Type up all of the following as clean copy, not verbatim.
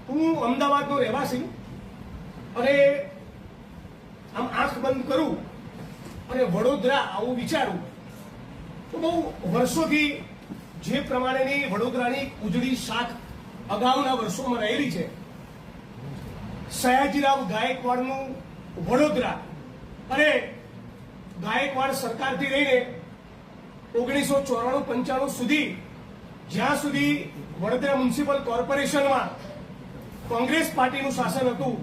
હું અમદાવાદનો રહેવાસી અને આમ આંખ બંધ કરું અને વડોદરા આવું વિચારું તો બહુ વર્ષોથી જે પ્રમાણેની વડોદરાની ઉજળી શાખ અગાઉના વર્ષોમાં રહેલી છે, સયાજીરાવ ગાયકવાડનું વડોદરા અને ગાયકવાડ સરકારથી લઈને 1994-95 સુધી જ્યાં સુધી વડોદરા મ્યુનિસિપલ કોર્પોરેશનમાં કોંગ્રેસ પાર્ટીનું શાસન હતું,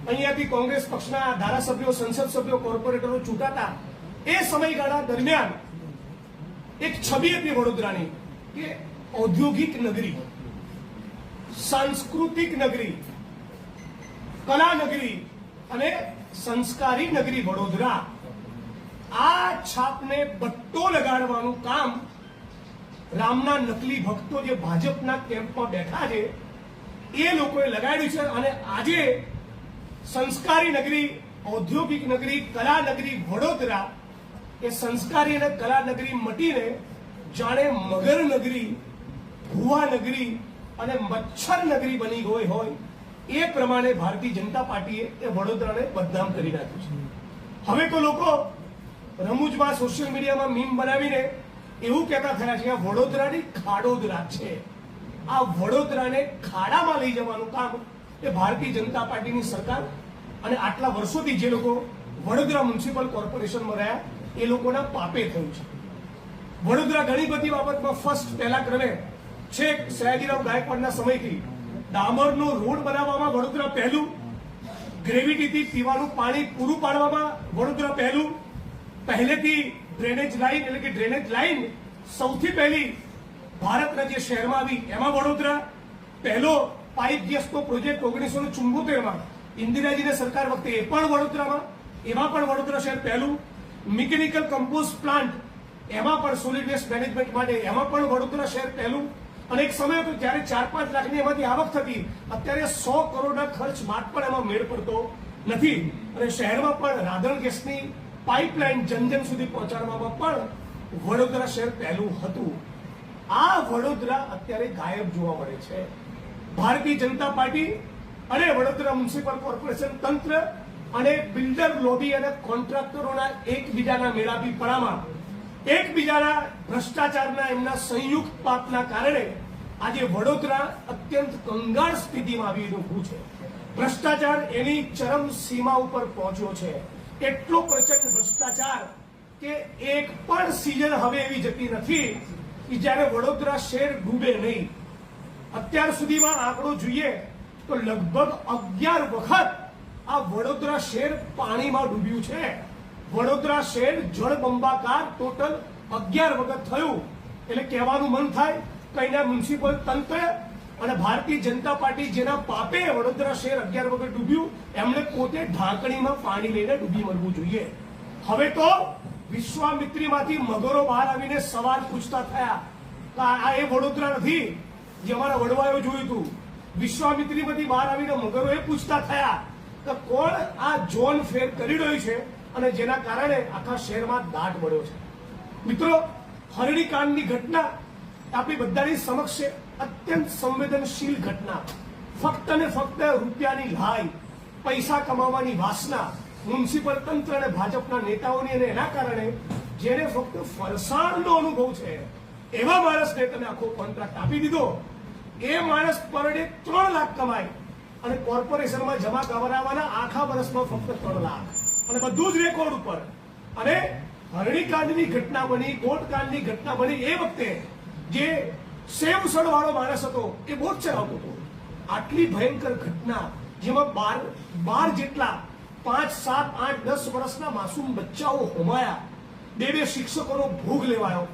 અહીંયાથી કોંગ્રેસ પક્ષના ધારાસભ્યો, સંસદ સભ્યો, કોર્પોરેટરો ચૂંટાતા, એ સમયગાળા દરમિયાન એક છબી હતી વડોદરાની કે ઔદ્યોગિક નગરી, સાંસ્કૃતિક નગરી, કલા નગરી અને સંસ્કારી નગરી વડોદરા. આ છાપને બટ્ટો લગાડવાનું કામ રામના નકલી ભક્તો જે ભાજપના કેમ્પમાં બેઠા છે એ લોકોએ લગાડ્યું છે. અને આજે સંસ્કારી નગરી, ઔદ્યોગિક નગરી, કલા નગરી વડોદરા એ સંસ્કારી અને કલા નગરી મટીને જાણે મગર નગરી, ભુવા નગરી અને મચ્છર નગરી બની ગઈ હોય એ પ્રમાણે ભારતીય જનતા પાર્ટીએ એ વડોદરાને બદનામ કરી નાખ્યું છે. હવે તો લોકો રમૂજમાં સોશિયલ મીડિયામાં મીમ બનાવીને એવું કહેતા થયા છે કે વડોદરાની ખાડોદરા છે. આ વડોદરાને ખાડામાં લઈ જવાનું કામ એ ભારતીય જનતા પાર્ટીની સરકાર અને આટલા વર્ષોથી જે લોકો વડોદરા મ્યુનિસિપલ કોર્પોરેશનમાં રહ્યા એ લોકોના પાપે થયું છે. વડોદરા ઘણી બધી બાબતમાં ફર્સ્ટ પહેલા ક્રમે છે. સયાજીરાવ ગાયકવાડના સમયથી ડામરનો રોડ બનાવવામાં વડોદરા પહેલું, ગ્રેવિટીથી પીવાનું પાણી પૂરું પાડવામાં વડોદરા પહેલું, પહેલેથી ડ્રેનેજ લાઈન એટલે કે ડ્રેનેજ લાઈન સૌથી પહેલી ભારતના જે શહેરમાં આવી એમાં વડોદરા પહેલો, પાઇપ ગેસનો પ્રોજેક્ટ 1974માં ઇન્દિરાજીની સરકાર વખતે એ પણ વડોદરામાં, એમાં પણ વડોદરા શહેર પહેલું, મિકેનિકલ કમ્પોસ્ટ પ્લાન્ટ એમાં પણ સોલિડ વેસ્ટ મેનેજમેન્ટ માટે એમાં પણ વડોદરા શહેર પહેલું. અને એક સમય હતો જ્યારે 4-5 લાખની એમાંથી આવક થતી, અત્યારે 100 કરોડના ખર્ચ બાદ પણ એમાં મેળ પડતો નથી. અને શહેરમાં પણ રાંધણ ગેસની પાઇપલાઇન જન સુધી પહોંચાડવામાં પણ વડોદરા શહેર પહેલું હતું. આ વડોદરા અત્યારે ગાયબ જોવા મળે છે. ભારતીય જનતા પાર્ટી અને વડોદરા મ્યુનિસિપલ કોર્પોરેશન તંત્ર અને બિલ્ડર લોબી અને કોન્ટ્રાક્ટરોના એકબીજાના મેળાપીપણામાં, એકબીજાના ભ્રષ્ટાચારના એમના સંયુક્ત પાપના કારણે આજે વડોદરા અત્યંત કંગાળ સ્થિતિમાં આવી ઊભું છે. ભ્રષ્ટાચાર એની ચરમ સીમા ઉપર પહોંચ્યો છે. એટલો પ્રચંડ ભ્રષ્ટાચાર કે એક પણ સિઝન હવે એવી જતી નથી કે જ્યારે વડોદરા શહેર ડૂબે નહીં. અત્યાર સુધીમાં આંકડો જોઈએ તો લગભગ 11 વખત આ વડોદરા શહેર પાણીમાં ડૂબ્યું છે. વડોદરા શહેર જળબંબાકાર ટોટલ 11 વખત થયું. એટલે કહેવાનું મન થાય કઈના મ્યુનિસિપલ તંત્ર અને ભારતીય જનતા પાર્ટી જેના પાપે વડોદરા શહેર 11 વખત ડૂબ્યું એમણે પોતે ઢાંકણીમાં પાણી લઈને ડૂબી મરવું જોઈએ. હવે તો વિશ્વામિત્રીમાંથી મગરો બહાર આવીને સવાલ પૂછતા થયા કે આ એ વડોદરા નથી જે અમારા વડવાયો જોયું હતું. વિશ્વામિત્રીમાંથી બહાર આવીને મગરો એ પૂછતા થયા કે કોણ આ ઝોન ફેર કરી રહ્યું છે અને જેના કારણે આખા શહેરમાં દાટ મળ્યો છે. મિત્રો, હરણીકાંડની ઘટના આપણી બધાની સમક્ષ છે. અત્યંત સંવેદનશીલ ઘટના. ફક્ત ને ફક્ત રૂપિયાની લાઈ, પૈસા કમાવાની વાસના મ્યુનિસિપલ તંત્ર અને ભાજપના નેતાઓની અને એના કારણે જેને ફક્ત ફરસાણનો અનુભવ છે એવા માણસને તમે આખો કોન્ટ્રાક્ટ આપી દીધો. એ માણસ પર ડે 3 લાખ કમાય અને કોર્પોરેશનમાં જમા કરાવવાના આખા વર્ષમાં ફક્ત 3 લાખ, અને બધું જ રેકોર્ડ ઉપર. અને હરણીકાંડની ઘટના બની, ગોટકાંડની ઘટના બની એ વખતે જે સેવ સડવાળો માણસ હતો એ બોટ ચલાવતો હતો. આટલી ભયંકર ઘટના જેમાં 12 જેટલા 5, 7, 8, 10 વર્ષના માસૂમ બચ્ચાઓ હોમાયા, 2 શિક્ષકોનો ભોગ લેવાયો,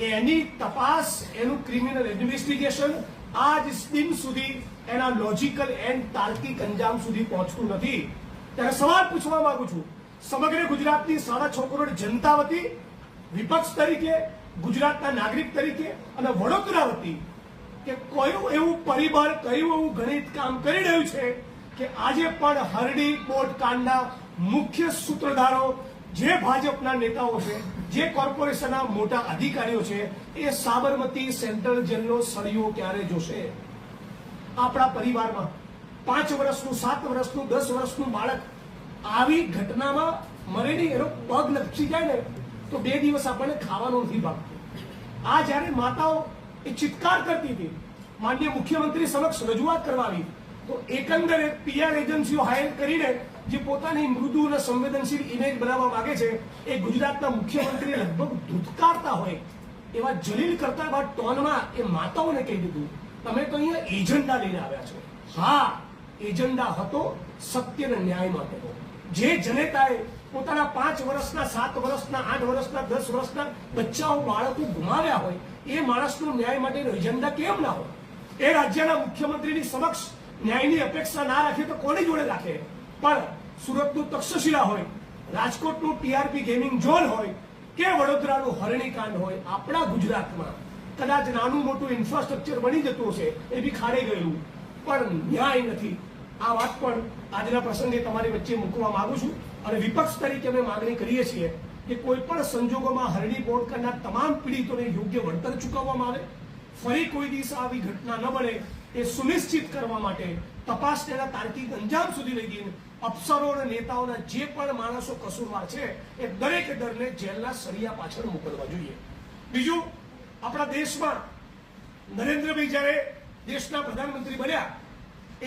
એની તપાસ, એનું ક્રિમિનલ ઇન્વેસ્ટિગેશન આજ દિન સુધી એના લોજિકલ એન્ડ તાર્કિક અંજામ સુધી પહોંચતું નથી. ત્યારે સવાલ પૂછવા માંગુ છું સમગ્ર ગુજરાતની 6.5 કરોડ જનતા વતી, વિપક્ષ તરીકે, ગુજરાતના નાગરિક તરીકે અને વડોદરા વતી કે કયું એવું પરિબળ, કયું એવું ગણિત કામ કરી રહ્યું છે કે આજે પણ હરણી બોટ કાંડના મુખ્ય સૂત્રધારો જે ભાજપના નેતાઓ છે, જે કોર્પોરેશનના મોટા અધિકારીઓ છે, એ સાબરમતી સેન્ટ્રલ જેલનો સળિયો ક્યારે જોશે? આપણા પરિવારમાં 5 વર્ષનું, 7 વર્ષનું, 10 વર્ષનું બાળક આવી ઘટનામાં મરે નહીં, એનો પગ લપસી જાય ને તો 2 દિવસ આપણને ખાવાનું નથી ભાગતું. આ જ્યારે માતાઓ એ ચિત્કાર કરતી હતી, માનનીય મુખ્યમંત્રી સમક્ષ રજૂઆત કરવા આવી, તો એકંદરે PR એજન્સીઓ હાયર કરીને જે પોતાની મૃદુ અને સંવેદનશીલ ઇમેજ બનાવવા માંગે છે, એ ગુજરાતના મુખ્યમંત્રીએ લગભગ ધૂતકારતા હોય એવા જલીલ કરતા એવા ટોનમાં એ માતાઓને કહી દીધું, તમે તો અહીંયા એજન્ડા લઈને આવ્યા છો. હા, એજન્ડા હતો સત્ય અને ન્યાય માટેનો. જે જનેતાએ પોતાના 5 વર્ષના, 7 વર્ષના, 8 વર્ષના, 10 વર્ષના બચ્ચાઓ, બાળકો ગુમાવ્યા હોય, એ માણસનો ન્યાય માટેનો એજન્ડા કેમ ના હોય? એ રાજ્યના મુખ્યમંત્રીની સમક્ષ ન્યાયની અપેક્ષા ના રાખે તો કોની જોડે રાખે? પણ સુરતનું તક્ષશિલા હોય, રાજકોટનું TRP ગેમિંગ ઝોન હોય કે વડોદરાનું હરણીકાંડ હોય, આપણા ગુજરાતમાં કદાચ નાનું મોટું ઇન્ફ્રાસ્ટ્રક્ચર બની જતું હશે, એ બી ખાડે ગયેલું, પણ ન્યાય નથી. આ વાત પણ આજના પ્રસંગે તમારી વચ્ચે મૂકવા માંગુ છું. અને વિપક્ષ તરીકે અમે માંગણી કરીએ છીએ કે કોઈ પણ સંજોગોમાં હરણી બોર્ડ કરનાર તમામ પીડિતોને યોગ્ય વળતર ચૂકવવામાં આવે. ફરી કોઈ દિવસ આવી ઘટના ન બને એ સુનિશ્ચિત કરવા માટે તપાસ તેના તાર્કિક અંજામ સુધી લઈ ગઈને અફસરો અને નેતાઓના જે પણ માણસો કસૂરવાર છે એ દરેકે દરને જેલના સળિયા પાછળ મોકલવા જોઈએ. બીજું, આપણા દેશમાં નરેન્દ્રભાઈ જ્યારે દેશના પ્રધાનમંત્રી બન્યા,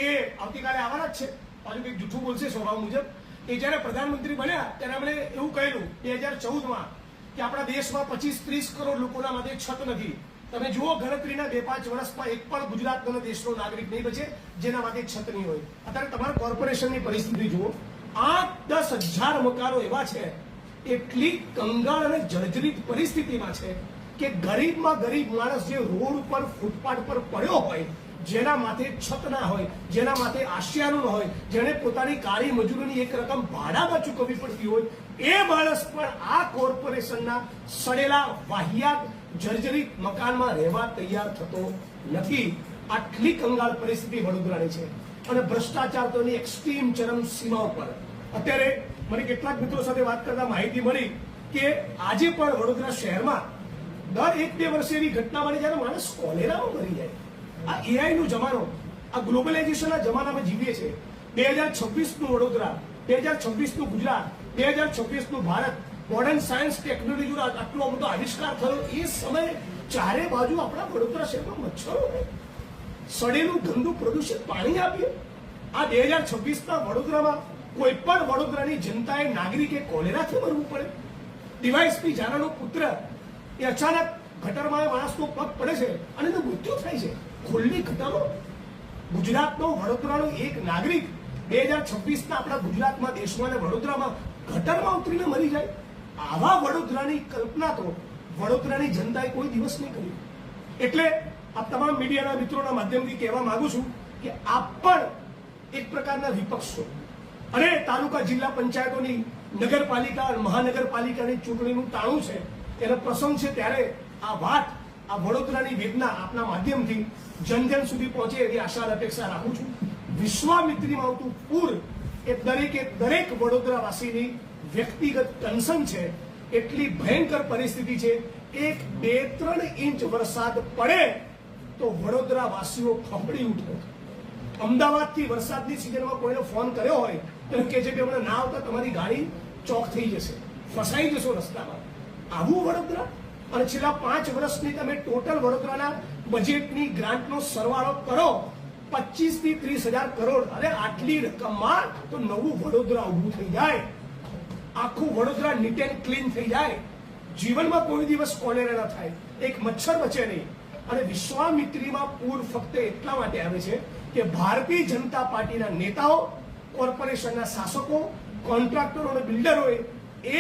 એ આવતીકાલે આવવાના જ છે, પાછું કંઈક જૂઠું બોલશે સ્વભાવ મુજબ. એ જ્યારે પ્રધાનમંત્રી બન્યા ત્યારે એમણે એવું કહેલું 2014માં કે આપણા દેશમાં 25-30 કરોડ લોકોના માટે છત નથી. તમે જુઓ, ગણતરીના 2-5 વર્ષમાં એક પણ ગુજરાતનો દેશનો નાગરિક નહીં બચે જેના માટે છત નહીં હોય. અત્યારે તમારા કોર્પોરેશનની પરિસ્થિતિ જુઓ, 8-10 હજાર મકાનો એવા છે, એટલી કંગાળ અને જર્જરિત પરિસ્થિતિમાં છે કે ગરીબમાં ગરીબ માણસ જે રોડ ઉપર, ફૂટપાથ પર પડ્યો હોય, જેના માથે છત ના હોય, જેના માથે આશિયાનું ન હોય, જેને પોતાની કાળી મજૂરીની એક રકમ ભાડામાં ચૂકવવી પડતી હોય, એ માણસ પણ આ કોર્પોરેશનના સડેલા, વાહિયાત, જર્જરિત મકાનમાં રહેવા તૈયાર થતો નથી. આટલી કંગાળ પરિસ્થિતિ વડોદરાની છે. અને ભ્રષ્ટાચાર તો એની એક્સ્ટ્રીમ ચરમ સીમા ઉપર. અત્યારે મને કેટલાક મિત્રો સાથે વાત કરતા માહિતી મળી કે આજે પણ વડોદરા શહેરમાં દર 1-2 વર્ષે એવી ઘટના બની જ્યારે માણસ કોલેરામાં મરી જાય. આ AI નો જમાનો, આ ગ્લોબલાઇઝેશનના જમાનામાં જીવીએ છીએ. 2026નું વડોદરા, 2026નું ગુજરાત, 2026નું ભારત, મોડર્ન સાયન્સ ટેકનોલોજીનો આટલો મોટો આવિષ્કાર થયો, એ સમયે ચારે બાજુ આપણા વડોદરા શહેરમાં મચ્છરો હોય, સડેલું ગંદુ પ્રદૂષિત પાણી આપીએ. આ 2026ના વડોદરામાં કોઈ પણ વડોદરાની જનતાએ, નાગરિકે કોલેરાથી મરવું પડે? ડીવાયએસપી જાનાનો પુત્ર એ અચાનક ગટરમાં માણસનો પગ પડે છે અને એનું મૃત્યુ થાય છે. ખુલ્લી ગટરો. ગુજરાતનો, વડોદરાનો એક નાગરિક 2026ના આપણા ગુજરાતમાં, દેશમાં અને વડોદરામાં ગટરમાં ઉતરીને મરી જાય. આવા વડોદરાની કલ્પના તો વડોદરાની જનતાએ કોઈ દિવસ નહીં કરી. એટલે આ તમામ મીડિયાના મિત્રોના માધ્યમથી કહેવા માંગુ છું કે આપ પણ એક પ્રકારના વિપક્ષ છો. અને તાલુકા, જિલ્લા પંચાયતોની, નગરપાલિકા, મહાનગરપાલિકાની ચૂંટણીનું ટાણું છે, એનો પ્રસંગ છે, ત્યારે આ વાત, આ વડોદરાની વેદના આપના માધ્યમથી જન જન સુધી પહોંચે એવી આશા અપેક્ષા રાખું છું. વિશ્વામિત્રીમાં આવતું પૂર એ દરેક વડોદરાવાસીની વ્યક્તિગત કન્સર્ન છે. એટલી ભયંકર પરિસ્થિતિ છે. 1, 2, 3 ઇંચ વરસાદ પડે તો વડોદરાવાસીઓ ફફડી ઉઠે. અમદાવાદથી વરસાદની સિઝનમાં કોઈને ફોન કર્યો હોય તો કહે છે કે હમણાં ના આવતા તમારી ગાડી ચોક થઈ જશે, ફસાઈ જશો રસ્તામાં. આવું વડોદરા. અને છેલ્લા 5 વર્ષની તમે ટોટલ વડોદરાના બજેટની ગ્રાન્ટનો સરવાળો કરો, 25 થી 30 હજાર કરોડ. અરે આટલી રકમમાં તો નવું વડોદરા ઊભું થઈ જાય, આખું વડોદરા નીટ એન્ડ ક્લીન થઈ જાય, જીવનમાં કોઈ દિવસ કોલેરા ન થાય, એક મચ્છર બચે નહીં. અને વિશ્વામિત્રીમાં પૂર ફક્ત એટલા માટે આવે છે કે ભારતીય જનતા પાર્ટીના નેતાઓ, કોર્પોરેશનના શાસકો, કોન્ટ્રાક્ટરો અને બિલ્ડરોએ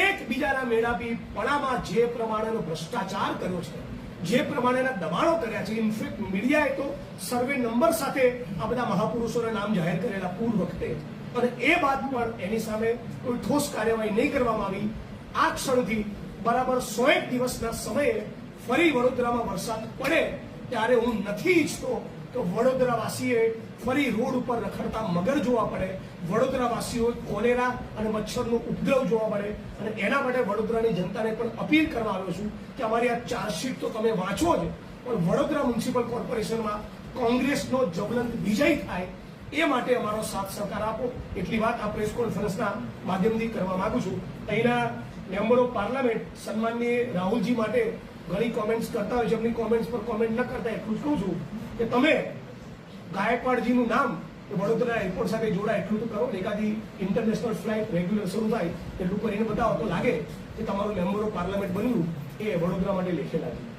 એકબીજાના મેળાપીપણામાં જે પ્રમાણેનો ભ્રષ્ટાચાર કર્યો છે, જે પ્રમાણેના દબાણો કર્યા છે, ઇનફેક્ટ મીડિયાએ તો સર્વે નંબર સાથે આ બધા મહાપુરુષોના નામ જાહેર કરેલા પૂર વખતે, અને એ બાદ પણ એની સામે કોઈ ઠોસ કાર્યવાહી નહીં કરવામાં આવી. આ ક્ષણથી બરાબર 101 દિવસના સમયે ફરી વડોદરામાં વરસાદ પડે ત્યારે હું નથી ઈચ્છતો તો વડોદરાવાસીએ ફરી રોડ ઉપર રખડતા મગર જોવા પડે, વડોદરાવાસીઓ કોલેરા અને મચ્છરનો ઉપદ્રવ જોવા મળે. અને એના માટે વડોદરાની જનતાને પણ અપીલ કરવા આવ્યો છું કે અમારી આ ચાર્જશીટ તો તમે વાંચો જ, પણ વડોદરા મ્યુનિસિપલ કોર્પોરેશનમાં કોંગ્રેસનો જબલંત વિજય થાય એ માટે અમારો સાથ સહકાર આપો એટલી વાત આ પ્રેસ કોન્ફરન્સના માધ્યમથી કરવા માંગુ છું. અહીંના મેમ્બર ઓફ પાર્લામેન્ટ સન્માનીય રાહુલજી માટે ઘણી કોમેન્ટ્સ કરતા હોય છે, એમની કોમેન્ટ્સ પર કોમેન્ટ ન કરતા એટલું જ કહું છું કે તમે ગાયકવાડજીનું નામ વડોદરા એરપોર્ટ સાથે જોડાય એટલું તો કરો. એકાદી ઇન્ટરનેશનલ ફ્લાઇટ રેગ્યુલર શરૂ થાય એટલું કરીને બતાવો તો લાગે કે તમારું મેમ્બર ઓફ પાર્લામેન્ટ બન્યું એ વડોદરા માટે લેખે લાગે.